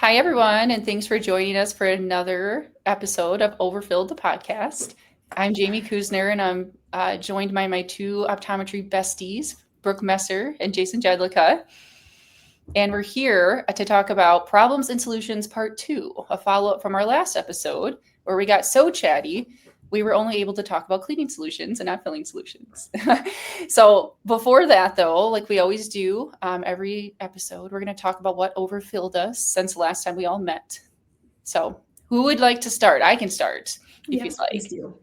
Hi, everyone, and thanks for joining us for another episode of Overfilled, the podcast. I'm Jamie Kuzner, and I'm joined by my two optometry besties, Brooke Messer and Jason Jedlicka. And we're here to talk about Problems and Solutions Part 2, a follow-up from our last episode, where we got so chatty, we were only able to talk about cleaning solutions and not filling solutions. So before that, though, like we always do, every episode, we're going to talk about what overfilled us since the last time we all met. So who would like to start? I can start if you'd like. Please do.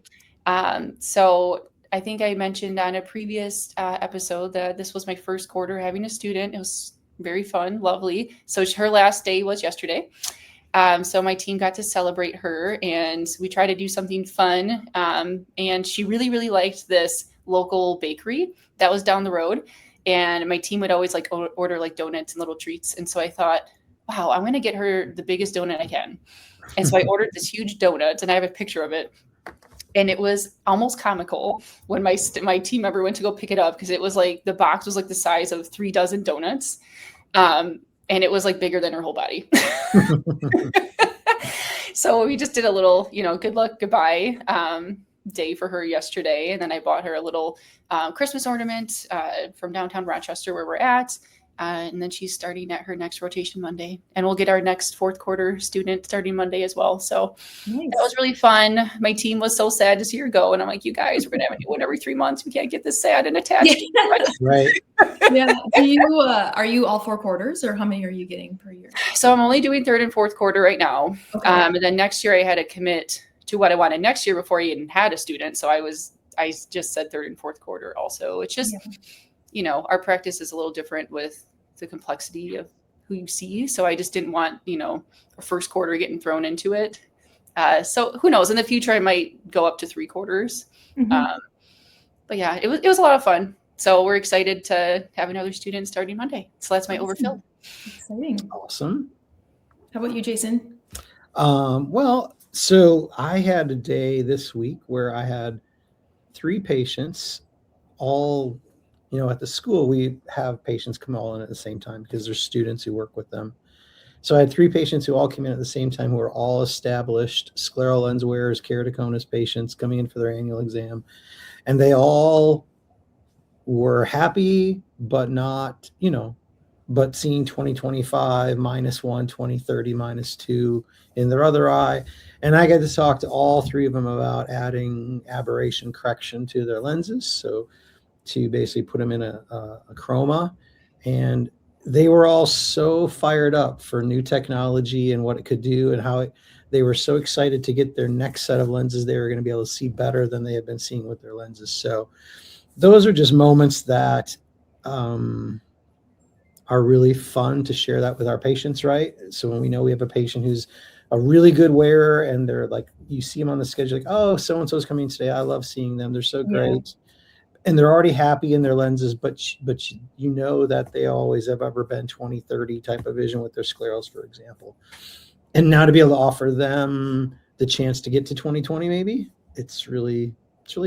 So I think I mentioned on a previous episode that this was my first quarter having a student. It was very fun, lovely. So her last day was yesterday. So my team got to celebrate her, and we tried to do something fun. And she really, really liked this local bakery that was down the road. And my team would always like order like donuts and little treats. And so I thought, wow, I'm going to get her the biggest donut I can. And so I ordered this huge donut, and I have a picture of it. And it was almost comical when my team member went to go pick it up, because it was like the box was like the size of 3 dozen donuts. And it was like bigger than her whole body. So we just did a little, good luck, goodbye day for her yesterday. And then I bought her a little Christmas ornament from downtown Rochester where we're at. And then she's starting at her next rotation Monday. And we'll get our next fourth quarter student starting Monday as well. So That was really fun. My team was so sad to see her go. And I'm like, you guys, we're going to have a new one every 3 months. We can't get this sad and attached. Right. Yeah. Are you all 4 quarters, or how many are you getting per year? So I'm only doing third and fourth quarter right now. Okay. And then next year I had to commit to what I wanted next year before I even had a student. So I just said third and fourth quarter also. It's just, our practice is a little different with the complexity of who you see. So I just didn't want, a first quarter getting thrown into it. So who knows, in the future, I might go up to 3 quarters. Mm-hmm. But yeah, it was a lot of fun. So we're excited to have another student starting Monday. So that's my overfill. Exciting. Awesome. How about you, Jason? Well, so I had a day this week where I had 3 patients all, at the school, we have patients come all in at the same time because there's students who work with them. So I had 3 patients who all came in at the same time, who are all established scleral lens wearers, keratoconus patients coming in for their annual exam. And they all were happy, but not, but seeing 20/25, -1, 20/30, -2 in their other eye. And I got to talk to all 3 of them about adding aberration correction to their lenses. So to basically put them in a chroma. And they were all so fired up for new technology and what it could do, and how they were so excited to get their next set of lenses they were going to be able to see better than they had been seeing with their lenses. So those are just moments that are really fun to share that with our patients, right? So when we know we have a patient who's a really good wearer, and they're like, you see them on the schedule, like, oh, so-and-so's coming today. I love seeing them. They're so great. Yeah. And they're already happy in their lenses, but you know that they always have ever been 20/30 type of vision with their sclerals, for example. And now to be able to offer them the chance to get to 20/20, maybe, it's really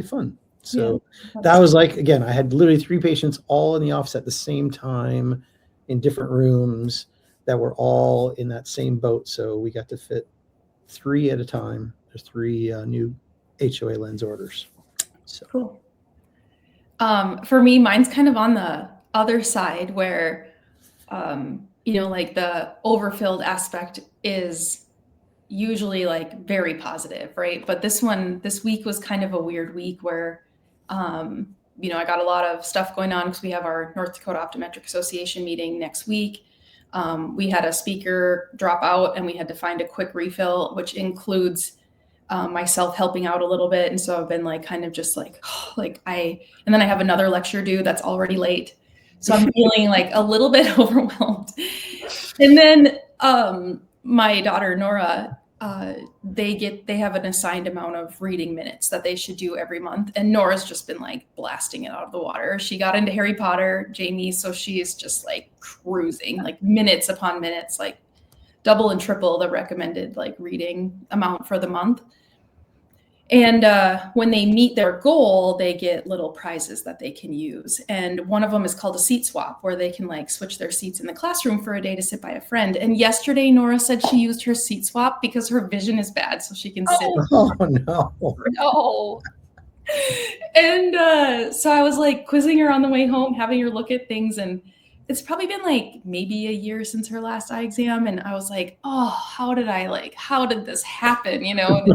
fun. So that was like, again, I had literally 3 patients all in the office at the same time in different rooms that were all in that same boat. So we got to fit 3 at a time. There's 3 new HOA lens orders. So cool. For me, mine's kind of on the other side where, like the overfilled aspect is usually like very positive, right? But this week was kind of a weird week where, I got a lot of stuff going on because we have our North Dakota Optometric Association meeting next week. We had a speaker drop out, and we had to find a quick refill, which includes myself helping out a little bit. And so I've been like, kind of just like, and then I have another lecture due that's already late. So I'm feeling like a little bit overwhelmed. And then my daughter, Nora, they have an assigned amount of reading minutes that they should do every month. And Nora's just been like blasting it out of the water. She got into Harry Potter, Jamie. So she is just like cruising, like minutes upon minutes, like double and triple the recommended like reading amount for the month. And when they meet their goal, they get little prizes that they can use. And one of them is called a seat swap, where they can like switch their seats in the classroom for a day to sit by a friend. And yesterday, Nora said she used her seat swap because her vision is bad, so she can sit. Oh no. No. And so I was like quizzing her on the way home, having her look at things. And it's probably been like maybe a year since her last eye exam. And I was like, oh, how did this happen? You know?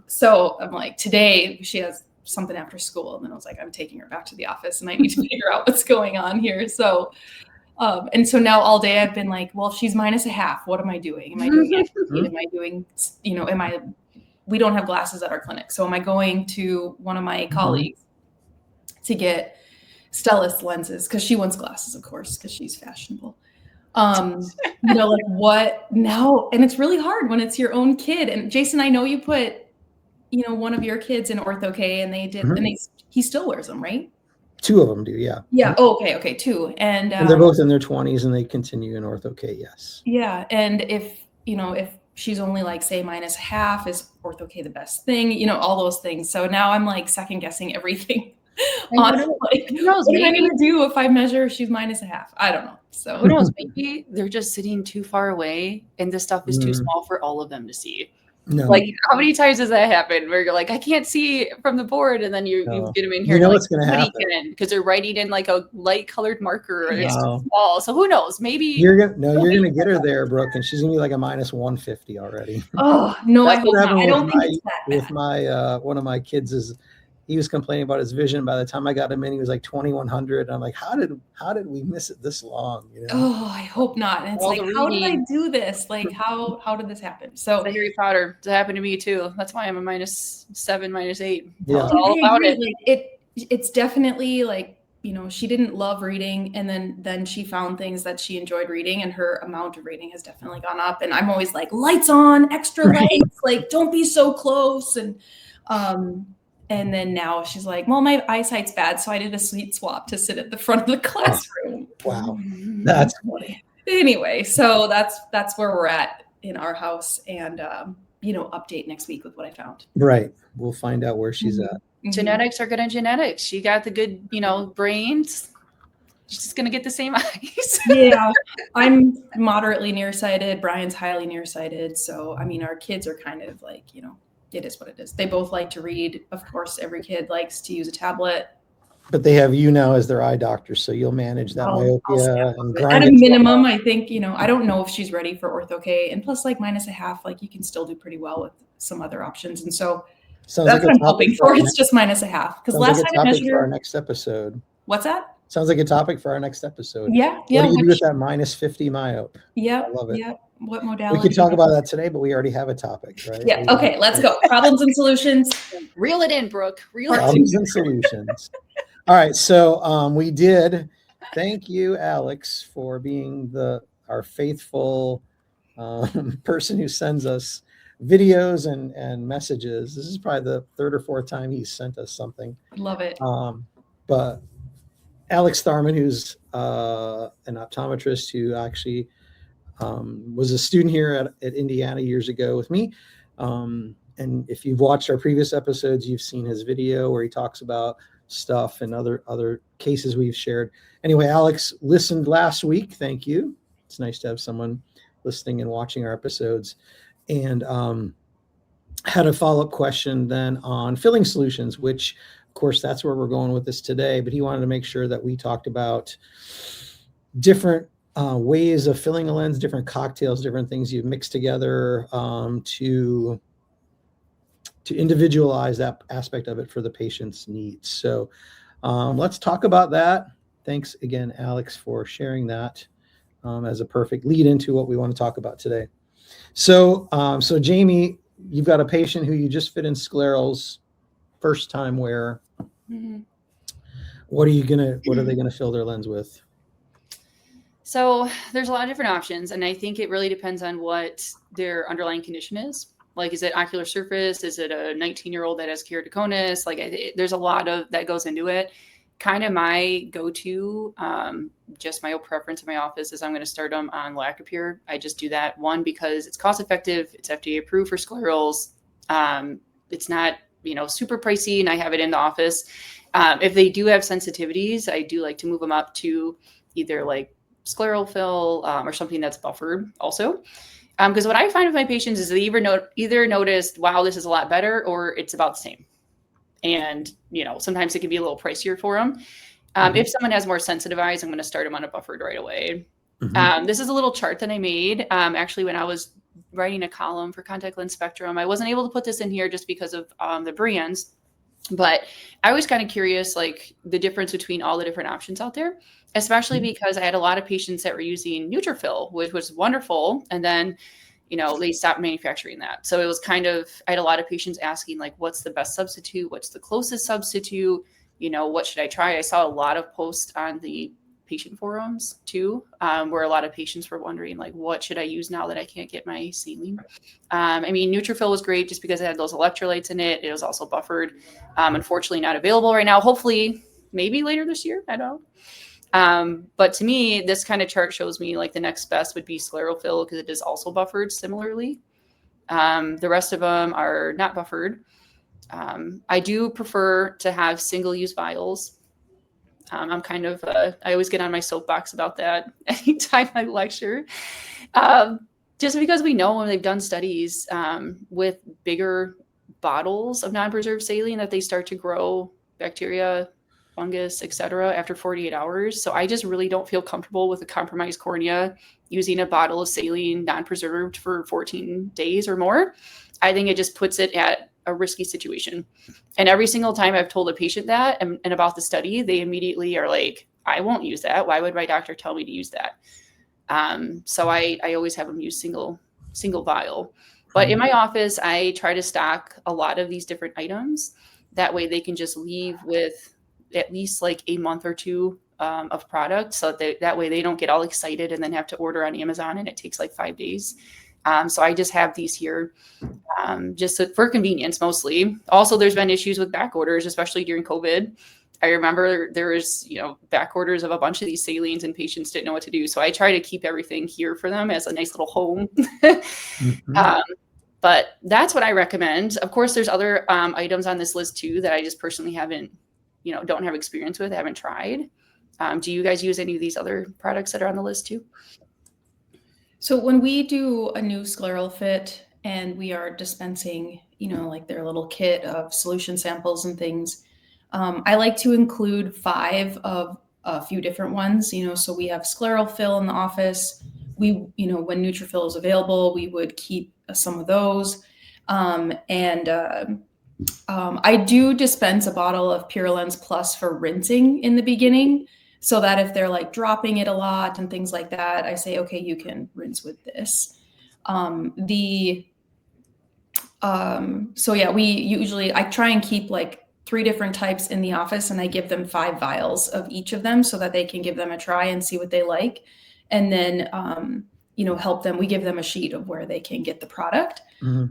So I'm like, today she has something after school. And then I was like, I'm taking her back to the office and I need to figure out what's going on here. So, and so now all day I've been like, well, if she's -1/2, what am I doing? Am I doing, we don't have glasses at our clinic. So am I going to one of my colleagues to get Stellis lenses? Cause she wants glasses, of course, cause she's fashionable. Like what now? And it's really hard when it's your own kid. And Jason, I know you put, one of your kids in Ortho-K and they did, and he still wears them, right? 2 of them do, yeah. Yeah. Oh, okay. 2. And they're both in their 20s and they continue in Ortho-K, yes. Yeah. And if she's only like say -1/2, is Ortho-K the best thing? All those things. So now I'm like second guessing everything. On like, who knows, what am I going to do if I measure she's -1/2? I don't know. So who knows? Maybe they're just sitting too far away, and this stuff is too small for all of them to see. No. Like, how many times does that happen? Where you're like, I can't see from the board, and then you get them in here. You know what's going to happen because they're writing in like a light colored marker, and it's too small. So who knows? Maybe you're gonna get her there, Brooke, and she's gonna be like a -150 already. Oh no, I hope not. I don't think it's that bad. With my one of my kids he was complaining about his vision. By the time I got him in, he was like 2100. I'm like, how did we miss it this long? Oh, I hope not. And it's like, how did I do this? Like, how did this happen? So the Harry Potter, that happened to me too. That's why I'm a -7, -8. Yeah. All about it. Like, it's definitely like, she didn't love reading, and then she found things that she enjoyed reading, and her amount of reading has definitely gone up. And I'm always like, lights on, extra lights, like don't be so close. And then now she's like, well, my eyesight's bad, so I did a seat swap to sit at the front of the classroom. Wow, that's funny. Anyway, so that's where we're at in our house, and update next week with what I found. Right, we'll find out where she's at. Genetics are good on genetics. She got the good, brains. She's gonna get the same eyes. Yeah, I'm moderately nearsighted. Brian's highly nearsighted. So I mean, our kids are kind of like, it is what it is. They both like to read. Of course, every kid likes to use a tablet. But they have you now as their eye doctor, so you'll manage that myopia and grind at a minimum. I think, I don't know if she's ready for Ortho-K, and plus like -1/2, like you can still do pretty well with some other options. And so that's what I'm hoping for. It's just -1/2. Because last time I measured for our next episode. What's that? Sounds like a topic for our next episode. Yeah. What do you do with that -50 myope? Yeah. I love it. Yeah. What modality? We could talk about that today, but we already have a topic, right? Yeah. Okay. Let's go. Problems and solutions. Reel it in, Brooke. Problems and solutions. All right. So we did. Thank you, Alex, for being our faithful person who sends us videos and messages. This is probably the 3rd or 4th time he's sent us something. Love it. But Alex Tharman, who's an optometrist who actually was a student here at Indiana years ago with me. And if you've watched our previous episodes, you've seen his video where he talks about stuff and other cases we've shared. Anyway, Alex listened last week. Thank you. It's nice to have someone listening and watching our episodes. And had a follow-up question then on filling solutions, which of course that's where we're going with this today. But he wanted to make sure that we talked about different ways of filling a lens, different cocktails, different things you mix together to individualize that aspect of it for the patient's needs. So let's talk about that. Thanks again, Alex, for sharing that as a perfect lead into what we want to talk about today. So Jamie, you've got a patient who you just fit in sclerals, first time wear. Mm-hmm. What are they gonna fill their lens with? So there's a lot of different options, and I think it really depends on what their underlying condition is. Like, is it ocular surface? Is it a 19-year-old that has keratoconus? Like, there's a lot of that goes into it. Kind of my go-to, just my own preference in my office is I'm going to start them on Lacapure. I just do that, one, because it's cost-effective, it's FDA approved for sclerals, it's not, super pricey, and I have it in the office. If they do have sensitivities, I do like to move them up to either like scleral fill or something that's buffered also. Because what I find with my patients is they either noticed, wow, this is a lot better, or it's about the same. And, sometimes it can be a little pricier for them. If someone has more sensitive eyes, I'm going to start them on a buffered right away. This is a little chart that I made actually when I was writing a column for Contact Lens Spectrum. I wasn't able to put this in here just because of the brands, but I was kind of curious, like the difference between all the different options out there, especially because I had a lot of patients that were using Neutrophil, which was wonderful. And then, they stopped manufacturing that. So it was I had a lot of patients asking like, what's the best substitute? What's the closest substitute? What should I try? I saw a lot of posts on the patient forums too, where a lot of patients were wondering like, what should I use now that I can't get my saline? Neutrophil was great just because it had those electrolytes in it. It was also buffered. Unfortunately not available right now. Hopefully maybe later this year. I don't know. But to me, this kind of chart shows me like the next best would be scleral fill because it is also buffered similarly. The rest of them are not buffered. I do prefer to have single-use vials. I'm I always get on my soapbox about that anytime I lecture, just because we know when they've done studies with bigger bottles of non-preserved saline that they start to grow bacteria, fungus, etc. after 48 hours. So I just really don't feel comfortable with a compromised cornea using a bottle of saline non-preserved for 14 days or more. I think it just puts it at a risky situation. And every single time I've told a patient that and about the study, they immediately are like, I won't use that. Why would my doctor tell me to use that? So I always have them use single vial. But in my office, I try to stock a lot of these different items. That way they can just leave with at least like a month or two of product. So that way they don't get all excited and then have to order on Amazon and it takes like 5 days. So I just have these here just for convenience mostly. Also, there's been issues with back orders, especially during COVID. I remember there was, back orders of a bunch of these salines and patients didn't know what to do. So I try to keep everything here for them as a nice little home. But that's what I recommend. Of course, there's other items on this list too that I just personally haven't, don't have experience with, haven't tried. Do you guys use any of these other products that are on the list too? So when we do a new scleral fit and we are dispensing, like their little kit of solution samples and things, I like to include 5 of a few different ones, so we have scleral fill in the office. We, when Neutrophil is available, we would keep some of those. I do dispense a bottle of Purelens Plus for rinsing in the beginning, so that if they're like dropping it a lot and things like that, I say, okay, you can rinse with this. So yeah, I try and keep like 3 different types in the office and I give them 5 vials of each of them so that they can give them a try and see what they like. And then, help them, we give them a sheet of where they can get the product.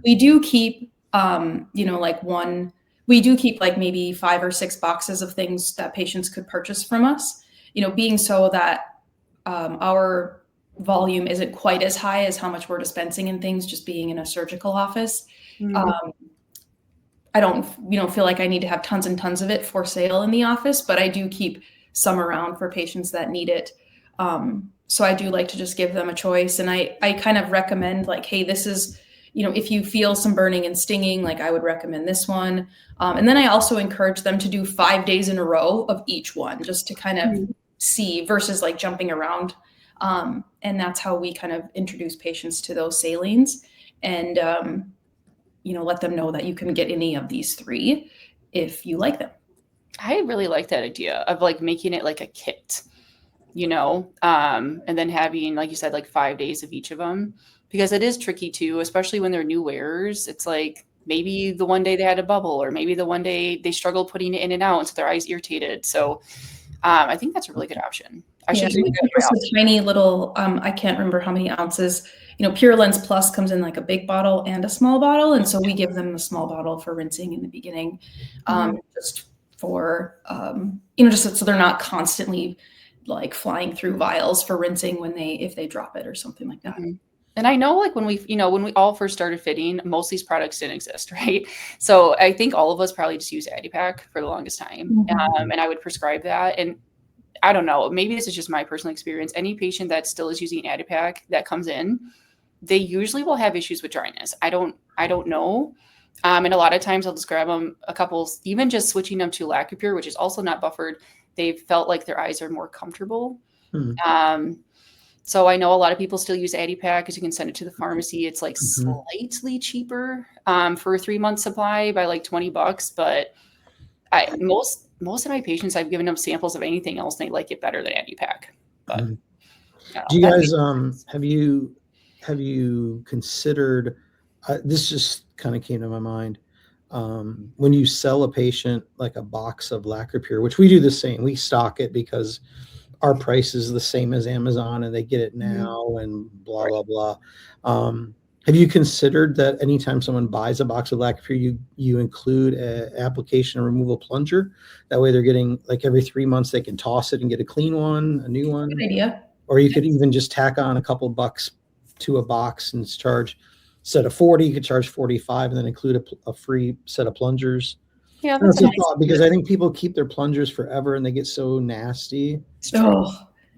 We do keep, we do keep like maybe 5 or 6 boxes of things that patients could purchase from us, being so that our volume isn't quite as high as how much we're dispensing and things, just being in a surgical office. I don't, feel like I need to have tons and tons of it for sale in the office, but I do keep some around for patients that need it. So I do like to just give them a choice. And I kind of recommend like, hey, this is, if you feel some burning and stinging, like I would recommend this one. And then I also encourage them to do 5 days in a row of each one, just to kind of see versus like jumping around. And that's how we kind of introduce patients to those salines and, let them know that you can get any of these 3 if you like them. I really like that idea of like making it like a kit, and then having, like you said, like 5 days of each of them, because it is tricky too, especially when they're new wearers. It's like maybe the one day they had a bubble, or maybe the one day they struggled putting it in and out, and so their eyes irritated. So I think that's a really good option. I should do a tiny little, I can't remember how many ounces, Purelens Plus comes in like a big bottle and a small bottle. And so we give them the small bottle for rinsing in the beginning, just for, just so they're not constantly like flying through vials for rinsing if they drop it or something like that. And I know like when we all first started fitting, most of these products didn't exist, right? So I think all of us probably just used Adipac for the longest time. And I would prescribe that. And I don't know, maybe this is just my personal experience. Any patient that still is using Adipac that comes in, they usually will have issues with dryness. I don't know. And a lot of times I'll just grab them a couple, even just switching them to Lacopure, which is also not buffered. They've felt like their eyes are more comfortable. Mhm. So I know a lot of people still use Adipac because you can send it to the pharmacy. It's like Mhm. slightly cheaper for a 3-month supply by like $20. But most of my patients, I've given them samples of anything else, and they like it better than Adipac. But Mhm. I don't Do know, you that's guys have you considered this just kind of came to my mind when you sell a patient like a box of Lacropure, which we do the same. We stock it because our price is the same as Amazon and they get it now and blah blah blah. Have you considered that anytime someone buys a box of Lacropure, you include a application and removal plunger? That way they're getting like every 3 months they can toss it and get a clean one, a new one. Good idea. Or you could even just tack on a couple bucks to a box and charge, instead of 40, you could charge 45 and then include a free set of plungers. Yeah, That's that's a a nice thought because I think people keep their plungers forever and they get so nasty. Oh,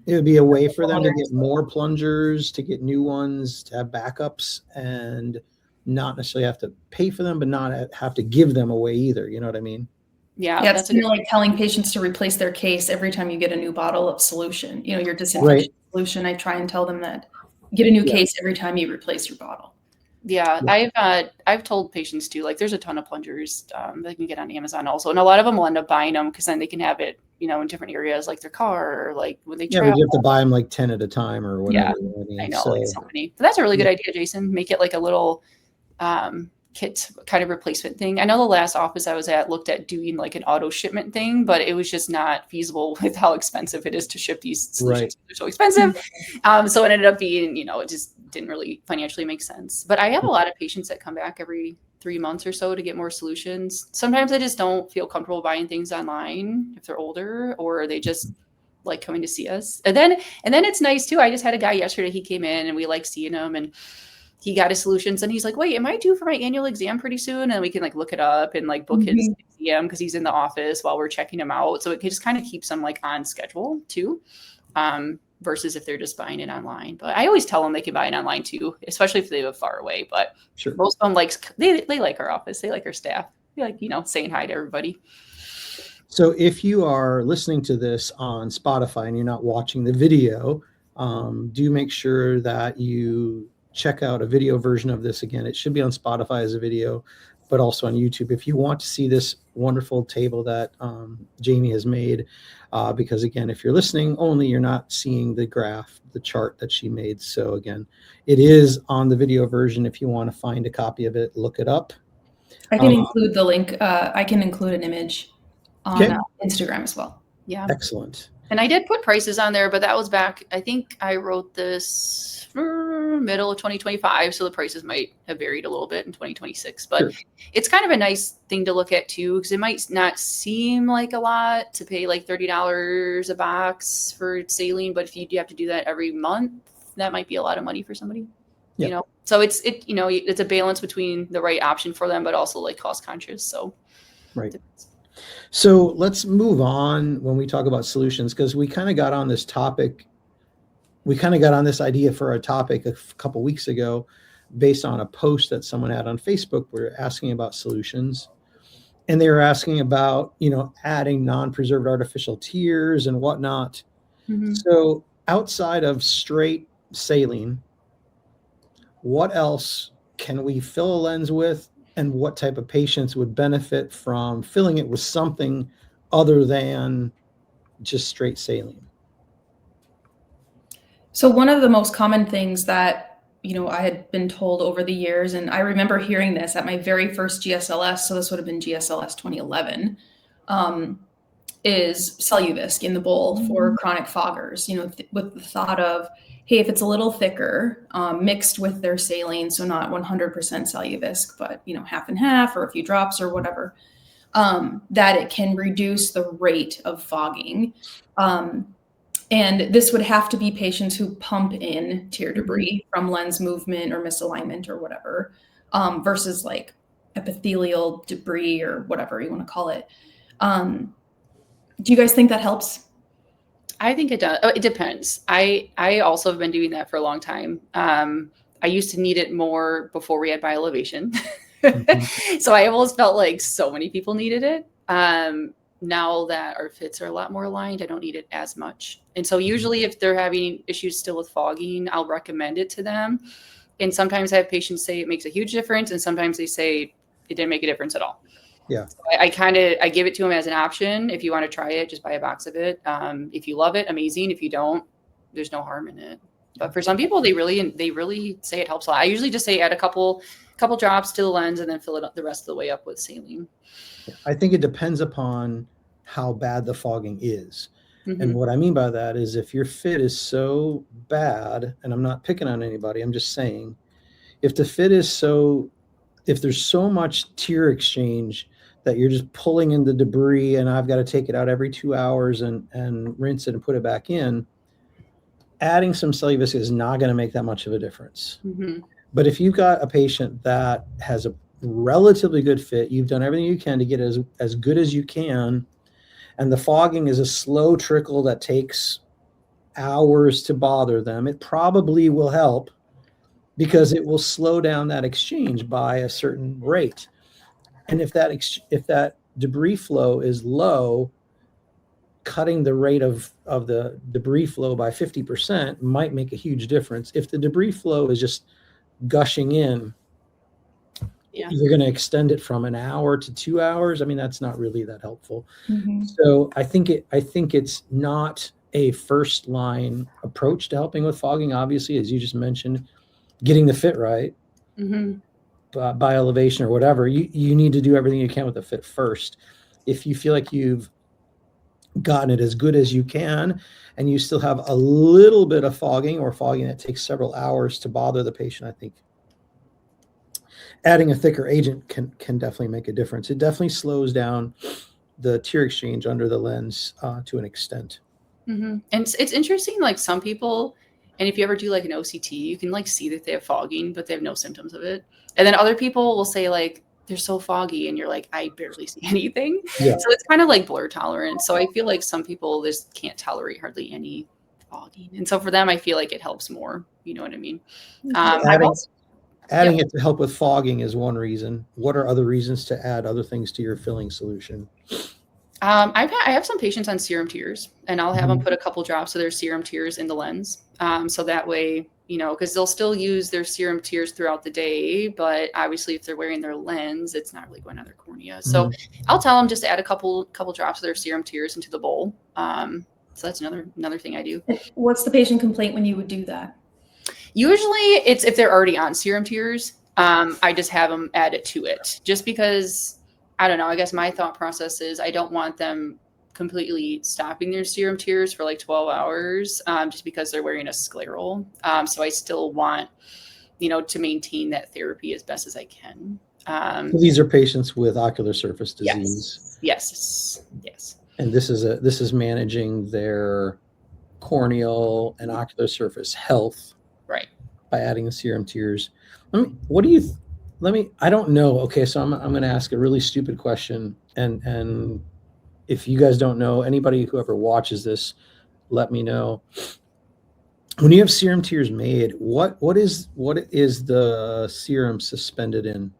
It would be a way for them to get more plungers, to get new ones, to have backups, and not necessarily have to pay for them, but not have to give them away either. You know what I mean? Yeah, yeah, it's that's a kind good of like telling patients to replace their case every time you get a new bottle of solution. You know, your Right. disinfection solution. I try and tell them that get a new Yeah. case every time you replace your bottle. Yeah, I've told patients too, like there's a ton of plungers that you can get on Amazon also, and a lot of them will end up buying them because then they can have it, in different areas like their car or like when they Yeah, but travel. you have to buy them like 10 at a time or Yeah, whatever. You know what I I mean? know, like So so many. But that's a really good yeah. idea, Jason. Make it like a little kit kind of replacement thing. I know the last office I was at looked at doing like an auto shipment thing, but it was just not feasible with how expensive it is to ship these solutions. Right. They're so expensive. So it ended up being, it just didn't really financially make sense. But I have a lot of patients that come back every 3 months or so to get more solutions. Sometimes I just don't feel comfortable buying things online if they're older, or they just like coming to see us. And then it's nice too. I just had a guy yesterday, he came in and we like seeing him, and he got his solutions and he's like, wait, am I due for my annual exam pretty soon? And we can like look it up and like book his exam because he's in the office while we're checking him out. So it just kind of keeps them like on schedule too. Versus if they're just buying it online. But I always tell them they can buy it online too, especially if they live far away. But Sure. most of them they like our office. They like our staff. They like, saying hi to everybody. So if you are listening to this on Spotify and you're not watching the video, do make sure that you check out a video version of this. Again, it should be on Spotify as a video, but also on YouTube if you want to see this wonderful table that Jamie has made. Because again, if you're listening only, you're not seeing the graph, the chart that she made. So again, it is on the video version. If you want to find a copy of it, look it up. I can include the link. I can include an image on Instagram as well. Yeah. Excellent. And I did put prices on there, but that was back, I think I wrote this for middle of 2025. So the prices might have varied a little bit in 2026, but sure. It's kind of a nice thing to look at too, because it might not seem like a lot to pay like $30 a box for saline. But if you do have to do that every month, that might be a lot of money for somebody, So it's a balance between the right option for them, but also like cost conscious. So right. So let's move on when we talk about solutions, because we kind of got on this topic. We kind of got on this idea for a topic a couple weeks ago based on a post that someone had on Facebook. We're asking about solutions, and they were asking about, adding non-preserved artificial tears and whatnot. Mm-hmm. So outside of straight saline, what else can we fill a lens with? And what type of patients would benefit from filling it with something other than just straight saline? So one of the most common things that, I had been told over the years, and I remember hearing this at my very first GSLS, so this would have been GSLS 2011, is Celluvisc in the bowl for chronic foggers, with the thought of, hey, if it's a little thicker, mixed with their saline, so not 100% Celluvisc, but, half and half or a few drops or whatever, that it can reduce the rate of fogging. And this would have to be patients who pump in tear debris from lens movement or misalignment or whatever, versus like epithelial debris or whatever you want to call it. Do you guys think that helps? I think it does. It depends. I also have been doing that for a long time. I used to need it more before we had bioelevation. So I almost felt like so many people needed it. Now that our fits are a lot more aligned, I don't need it as much. And so usually if they're having issues still with fogging, I'll recommend it to them. And sometimes I have patients say it makes a huge difference. And sometimes they say it didn't make a difference at all. Yeah. So I give it to them as an option. If you want to try it, just buy a box of it. If you love it, amazing. If you don't, there's no harm in it. But for some people, they really say it helps a lot. I usually just say add a couple drops to the lens and then fill it up the rest of the way up with saline. I think it depends upon how bad the fogging is. Mm-hmm. And what I mean by that is if your fit is so bad, and I'm not picking on anybody, I'm just saying, if the fit is if there's so much tear exchange that you're just pulling in the debris and I've got to take it out every 2 hours and rinse it and put it back in, adding some cellular is not going to make that much of a difference. Mm-hmm. But if you've got a patient that has a relatively good fit, you've done everything you can to get as good as you can, and the fogging is a slow trickle that takes hours to bother them, it probably will help because it will slow down that exchange by a certain rate. And if that debris flow is low, cutting the rate of the debris flow by 50% might make a huge difference. If the debris flow is just gushing in, you're going to extend it from an hour to 2 hours. I mean, that's not really that helpful. Mm-hmm. So I think it's not a first line approach to helping with fogging. Obviously, as you just mentioned, getting the fit right, by elevation or whatever, you need to do everything you can with the fit first. If you feel like you've gotten it as good as you can and you still have a little bit of fogging or fogging that takes several hours to bother the patient, I think adding a thicker agent can definitely make a difference. It definitely slows down the tear exchange under the lens to an extent. Mm-hmm. And it's interesting, like some people, and if you ever do like an OCT, you can like see that they have fogging, but they have no symptoms of it. And then other people will say like, they're so foggy and you're like, I barely see anything. Yeah. So it's kind of like blur tolerance. So I feel like some people just can't tolerate hardly any fogging. And so for them, I feel like it helps more. You know what I mean? Adding it to help with fogging is one reason. What are other reasons to add other things to your filling solution? I have some patients on serum tears, and I'll have them put a couple drops of their serum tears in the lens. So that way, you know, because they'll still use their serum tears throughout the day, but obviously if they're wearing their lens, it's not really going on their cornea. So I'll tell them just to add a couple drops of their serum tears into the bowl. So that's another thing I do. What's the patient complaint when you would do that? Usually it's if they're already on serum tears. I just have them add it to it, just because, I don't know, I guess my thought process is I don't want them completely stopping their serum tears for like 12 hours just because they're wearing a scleral. So I still want, you know, to maintain that therapy as best as I can. So these are patients with ocular surface disease. Yes. And this is managing their corneal and ocular surface health. Right. By adding the serum tears. I don't know. Okay, so I'm going to ask a really stupid question, and if you guys don't know, anybody who ever watches this, let me know. When you have serum tears made, what is the serum suspended in?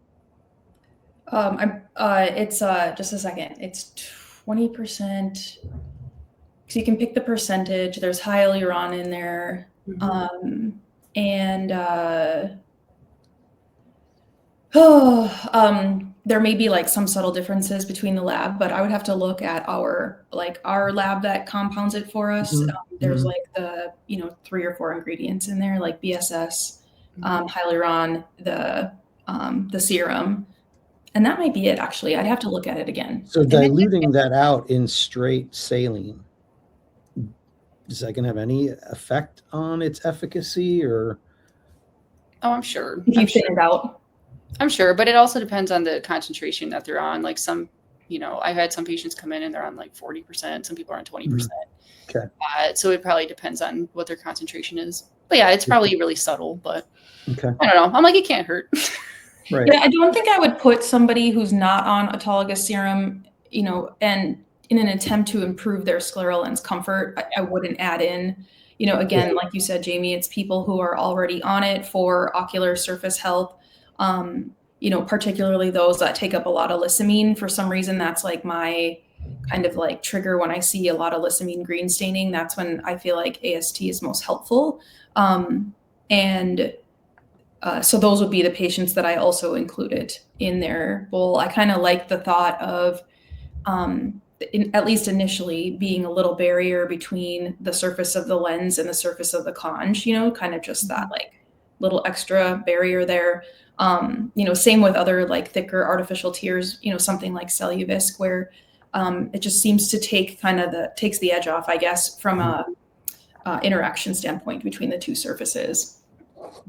It's just a second. It's 20%. So you can pick the percentage. There's hyaluron in there. There may be like some subtle differences between the lab, but I would have to look at our lab that compounds it for us. There's like the 3 or 4 ingredients in there, like BSS, hyaluron, the serum, and that might be it. Actually, I'd have to look at it again. So diluting that out in straight saline, is that going to have any effect on its efficacy, or? Oh, I'm sure. If you thin it out. I'm sure, but it also depends on the concentration that they're on. Like some, I've had some patients come in and they're on like 40%. Some people are on 20%. Okay. So it probably depends on what their concentration is. But yeah, it's probably really subtle, but Okay. I don't know. I'm like, it can't hurt. Right. Yeah, I don't think I would put somebody who's not on autologous serum, and in an attempt to improve their scleral lens comfort, I wouldn't add in, again, like you said, Jamie, it's people who are already on it for ocular surface health. Particularly those that take up a lot of lissamine. For some reason, that's like my kind of like trigger when I see a lot of lissamine green staining. That's when I feel like AST is most helpful. So those would be the patients that I also included in their bowl. I kind of like the thought of, at least initially, being a little barrier between the surface of the lens and the surface of the conj, kind of just that like little extra barrier there. Same with other like thicker artificial tears, something like Celluvisc, where it just seems to takes the edge off, I guess, from a interaction standpoint between the two surfaces.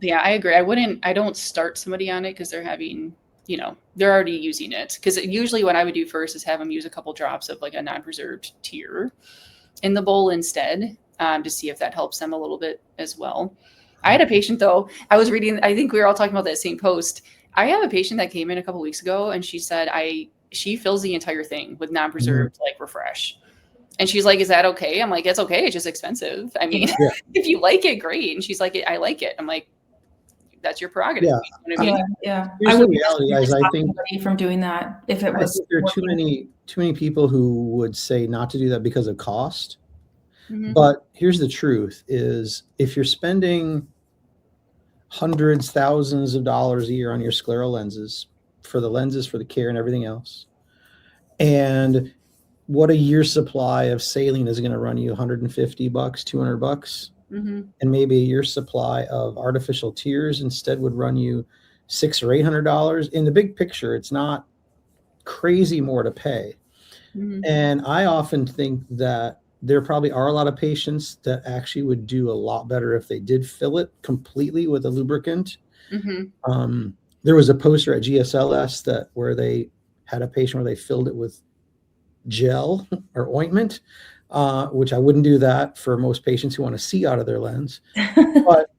Yeah, I agree. I don't start somebody on it because they're having, they're already using it. Because usually what I would do first is have them use a couple drops of like a non-preserved tear in the bowl instead, to see if that helps them a little bit as well. I had a patient though, I was reading, I think we were all talking about that same post. I have a patient that came in a couple weeks ago and she said she fills the entire thing with non-preserved like refresh. And she's like, is that okay? I'm like, it's okay. It's just expensive. I mean, if you like it, great. And she's like, I like it. I'm like, that's your prerogative. Yeah. You know what I mean? Yeah. Here's the reality, guys. I think from doing that, if it was, there are too many people who would say not to do that because of cost. Mm-hmm. But here's the truth: is if you're spending hundreds, thousands of dollars a year on your scleral lenses, for the care and everything else, and what a year's supply of saline is going to run you $150, $200, and maybe a year's supply of artificial tears instead would run you $600 or $800. In the big picture, it's not crazy more to pay. And I often think that there probably are a lot of patients that actually would do a lot better if they did fill it completely with a lubricant. There was a poster at GSLS where they had a patient where they filled it with gel or ointment, which I wouldn't do that for most patients who want to see out of their lens. But,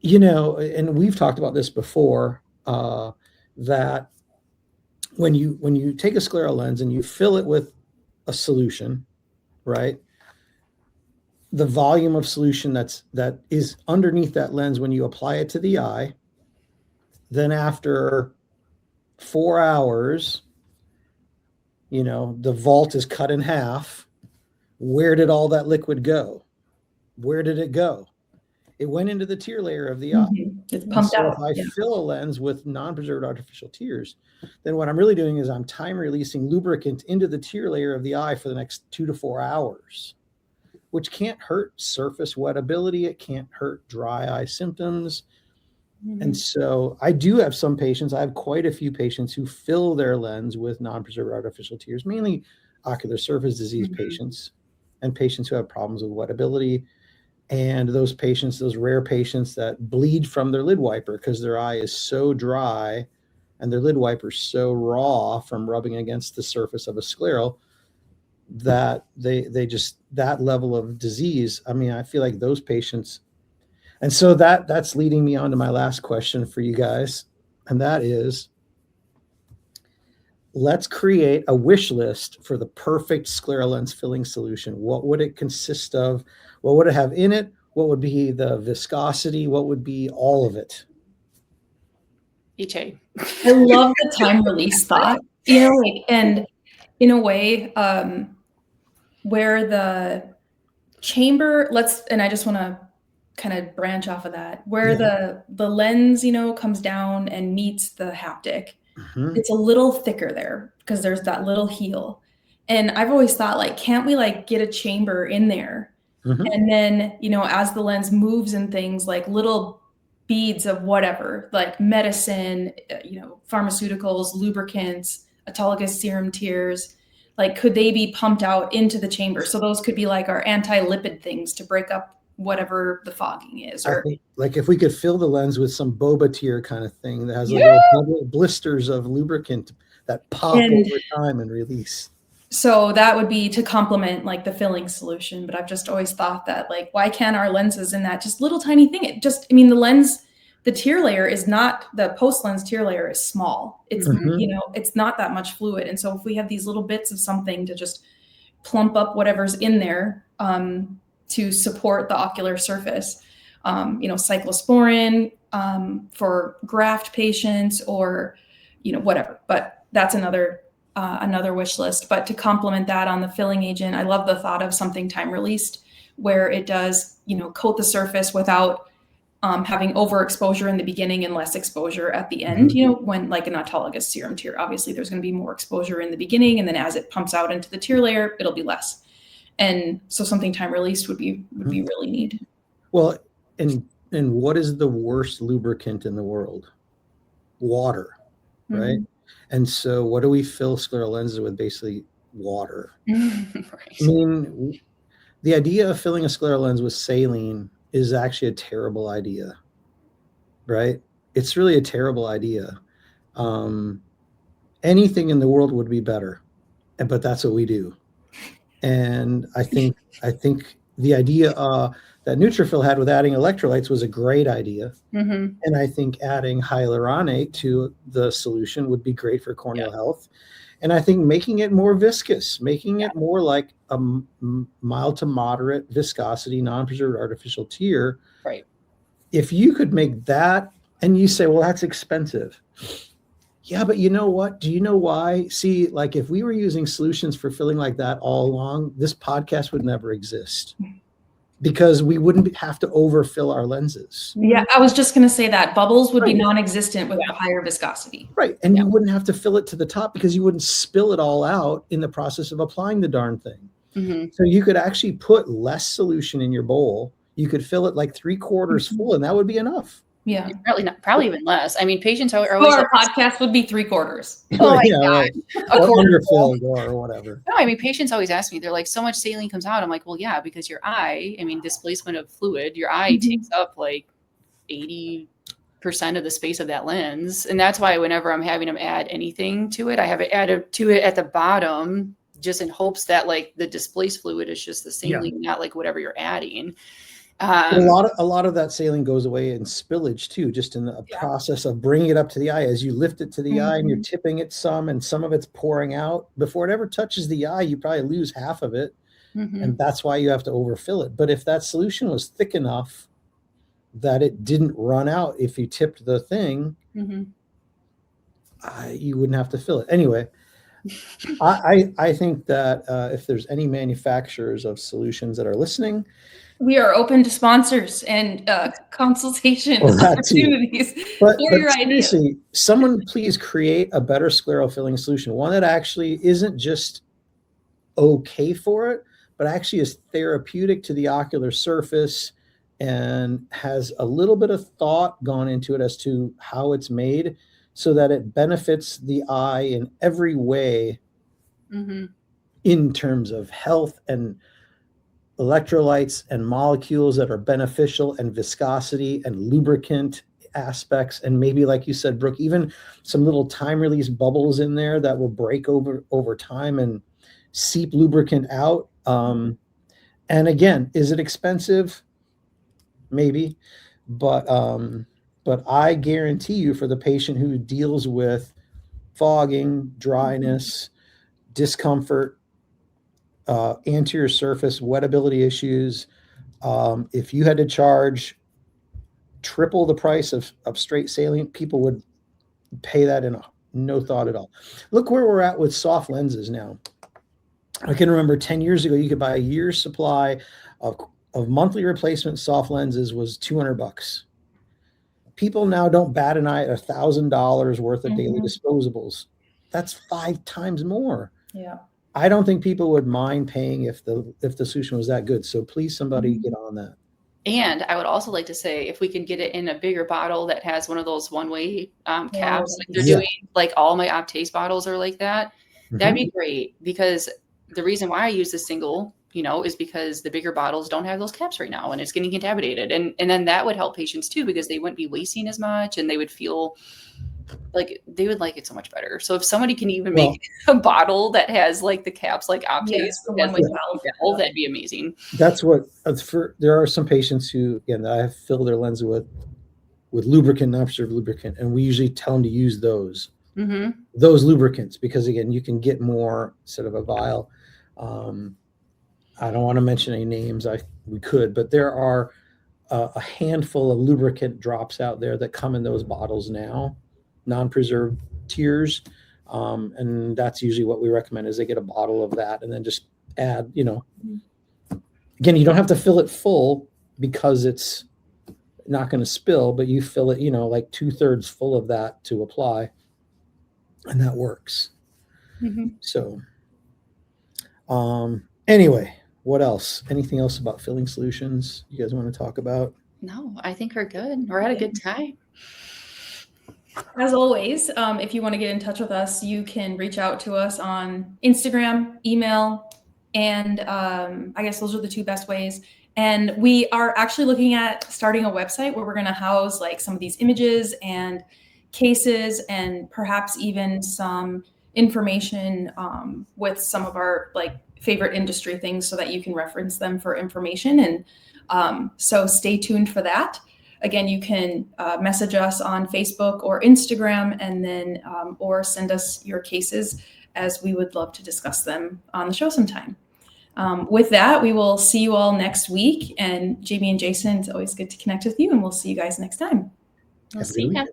and we've talked about this before, that when you take a scleral lens and you fill it with a solution, right? The volume of solution that is underneath that lens when you apply it to the eye, then after 4 hours, the vault is cut in half. Where did all that liquid go? Where did it go? It went into the tear layer of the eye. It's pumped out. If I fill a lens with non-preserved artificial tears, then what I'm really doing is I'm time releasing lubricant into the tear layer of the eye for the next 2 to 4 hours, which can't hurt surface wettability. It can't hurt dry eye symptoms. And so I do have some patients, I have quite a few patients who fill their lens with non-preserved artificial tears, mainly ocular surface disease patients and patients who have problems with wettability. And those patients, those rare patients that bleed from their lid wiper because their eye is so dry and their lid wiper is so raw from rubbing against the surface of a scleral that they just, that level of disease. I mean, I feel like those patients. And so that's leading me on to my last question for you guys. And that is, let's create a wish list for the perfect scleral lens filling solution. What would it consist of? What would it have in it? What would be the viscosity? What would be all of it? HA. I love the time release thought, and in a way, where the chamber, and I just want to kind of branch off of that, where the lens, comes down and meets the haptic. It's a little thicker there because there's that little heel. And I've always thought, like, can't we like get a chamber in there? And then, as the lens moves and things, like little beads of whatever, like medicine, pharmaceuticals, lubricants, autologous serum tears, like, could they be pumped out into the chamber? So those could be like our anti-lipid things to break up whatever the fogging is. Or, I think, like, if we could fill the lens with some boba tear kind of thing that has little blisters of lubricant that pop over time and release. So that would be to complement like the filling solution. But I've just always thought that like, why can't our lenses in that just little tiny thing? It just, I mean, the lens, the tear layer is not, the post lens tear layer is small. It's, Mhm. you know, it's not that much fluid. And so if we have these little bits of something to just plump up whatever's in there to support the ocular surface, you know, cyclosporin for graft patients or, you know, whatever. But that's another wish list. But to complement that on the filling agent, I love the thought of something time released where it does, you know, coat the surface without having overexposure in the beginning and less exposure at the end. Mhm. You know, when like an autologous serum tear, obviously there's going to be more exposure in the beginning, and then as it pumps out into the tear layer, it'll be less. And so something time released would be really neat. Well, and what is the worst lubricant in the world? Water, right? Mhm. And so what do we fill scleral lenses with? Basically water. I Right. mean, the idea of filling a scleral lens with saline is actually a terrible idea, right? It's really a terrible idea. Anything in the world would be better, but that's what we do. And I think the idea that neutrophil had with adding electrolytes was a great idea. Mhm. And I think adding hyaluronate to the solution would be great for corneal health. And I think making it more viscous, making it more like a mild to moderate viscosity, non-preserved artificial tear. Right. If you could make that, and you say, well, that's expensive. Yeah, but you know what? Do you know why? See, like if we were using solutions for filling like that all along, this podcast would never exist because we wouldn't have to overfill our lenses. Yeah, I was just going to say that bubbles would be Right. non-existent with the higher viscosity. Right. And Yeah. you wouldn't have to fill it to the top because you wouldn't spill it all out in the process of applying the darn thing. Mhm. So you could actually put less solution in your bowl. You could fill it like 3/4 full, and that would be enough. Yeah. Probably even less. I mean, patients are So always our like, podcast would be 3/4. oh my Yeah, God, right. a Or quarter full. underfilled or whatever. No, I mean, patients always ask me, they're like, so much saline comes out. I'm like, well, yeah, because your eye, I mean, displacement of fluid, your eye takes up like 80% of the space of that lens. And that's why whenever I'm having them add anything to it, I have it added to it at the bottom, just in hopes that like the displaced fluid is just the saline, not like whatever you're adding. But a lot of that saline goes away in spillage too, just in the process of bringing it up to the eye. As you lift it to the eye and you're tipping it some, and some of it's pouring out before it ever touches the eye, you probably lose half of it. And that's why you have to overfill it. But if that solution was thick enough that it didn't run out if you tipped the thing, you wouldn't have to fill it. Anyway, I think that if there's any manufacturers of solutions that are listening, we are open to sponsors and consultation opportunities but your idea. Seriously, someone please create a better scleral filling solution, one that actually isn't just okay for it, but actually is therapeutic to the ocular surface and has a little bit of thought gone into it as to how it's made so that it benefits the eye in every way in terms of health and electrolytes and molecules that are beneficial and viscosity and lubricant aspects. And maybe, like you said, Brooke, even some little time release bubbles in there that will break over time and seep lubricant out. And again, is it expensive? Maybe, but I guarantee you, for the patient who deals with fogging, dryness, discomfort, anterior surface wettability issues, if you had to charge triple the price of straight saline, people would pay that in no thought at all. Look where we're at with soft lenses now. I can remember 10 years ago, you could buy a year's supply of monthly replacement soft lenses was $200. People now don't bat an eye at $1,000 worth of daily disposables. That's 5 times more. Yeah. I don't think people would mind paying if the solution was that good. So please, somebody get on that. And I would also like to say, if we can get it in a bigger bottle that has one of those one-way caps, like they're doing, like all my Optase bottles are like that, that'd be great. Because the reason why I use the single, is because the bigger bottles don't have those caps right now, and it's getting contaminated. And then that would help patients too, because they wouldn't be wasting as much, and they would feel like they would like it so much better. So if somebody can even make a bottle that has like the caps like Optes, Yes, the has, one with like, valve. valve, that'd be amazing. That's what there are some patients who, again, I have filled their lens with lubricant, non-preserved lubricant, and we usually tell them to use those lubricants because, again, you can get more instead of a vial. I don't want to mention any names. We could, but there are a handful of lubricant drops out there that come in those bottles now, non-preserved tiers, and that's usually what we recommend is they get a bottle of that and then just add, again, you don't have to fill it full because it's not going to spill, but you fill it, like 2/3 full of that to apply, and that works. So, anyway, what else? Anything else about filling solutions you guys want to talk about? No, I think we're good. We're at a good time. As always, if you want to get in touch with us, you can reach out to us on Instagram, email, and I guess those are the two best ways. And we are actually looking at starting a website where we're going to house like some of these images and cases and perhaps even some information with some of our like favorite industry things so that you can reference them for information. And so stay tuned for that. Again, you can message us on Facebook or Instagram, and then or send us your cases, as we would love to discuss them on the show sometime. With that, we will see you all next week. And Jamie and Jason, it's always good to connect with you, and we'll see you guys next time. We'll see you.